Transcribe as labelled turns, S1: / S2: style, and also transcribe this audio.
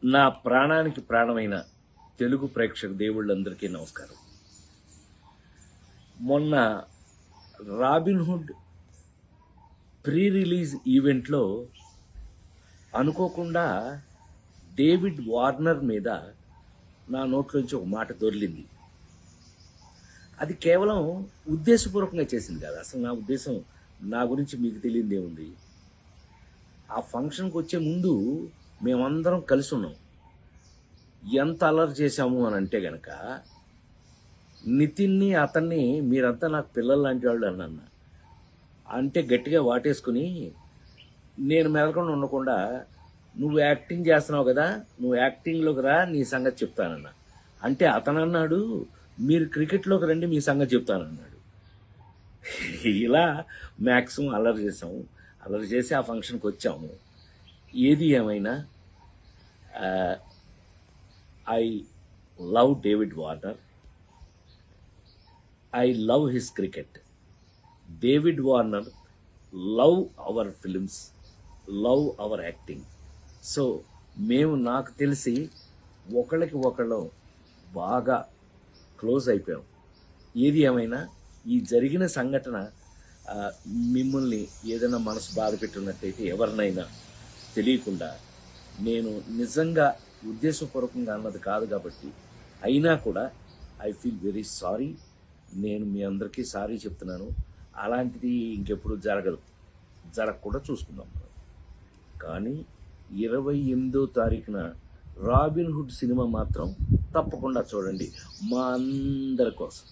S1: నా ప్రాణానికి ప్రాణమైన తెలుగు ప్రేక్షక దేవుళ్ళందరికీ నమస్కారం. మొన్న రాబిన్హుడ్ ప్రీ రిలీజ్ ఈవెంట్లో అనుకోకుండా డేవిడ్ వార్నర్ మీద నా నోట్లోంచి ఒక మాట దొర్లింది. అది కేవలం ఉద్దేశపూర్వకంగా చేసింది కాదు. అసలు నా ఉద్దేశం, నా గురించి మీకు తెలియదు ఏముంది. ఆ ఫంక్షన్కి వచ్చే ముందు మేమందరం కలిసి ఉన్నాం. ఎంత అల్లరి చేశాము అని అంటే గనక, నితిన్ని అతన్ని మీరంతా నాకు పిల్లలు లాంటి వాళ్ళు అన్న అంటే గట్టిగా వాటేసుకుని, నేను మెదలకుండా ఉండకుండా, నువ్వు యాక్టింగ్ చేస్తున్నావు కదా, నువ్వు యాక్టింగ్లోకి రా, నీ సంగతి చెప్తానన్నా. అంటే అతను అన్నాడు, మీరు క్రికెట్లోకి రండి, మీ సంగతి చెప్తానన్నాడు. ఇలా మ్యాక్సిమం అల్లరి చేసాము. అల్లరి చేసి ఆ ఫంక్షన్కి వచ్చాము. ఏది ఏమైనా I love David Warner. I love his cricket. David Warner love our films, love our acting. So మేము, నాకు తెలిసి ఒకళ్ళకి ఒకళ్ళం బాగా క్లోజ్ అయిపోయాం. ఏది ఏమైనా ఈ జరిగిన సంఘటన మిమ్మల్ని ఏదైనా మనసు బాధ పెట్టున్నట్టయితే, ఎవరినైనా తెలియకుండా, నేను నిజంగా ఉద్దేశపూర్వకంగా అన్నది కాదు కాబట్టి, అయినా కూడా ఐ ఫీల్ వెరీ సారీ. నేను మీ అందరికీ సారీ చెప్తున్నాను. అలాంటిది ఇంకెప్పుడు జరగకుండా చూసుకుందాం. కానీ 28వ తారీఖున రాబిన్హుడ్ సినిమా మాత్రం తప్పకుండా చూడండి, మా అందరి కోసం.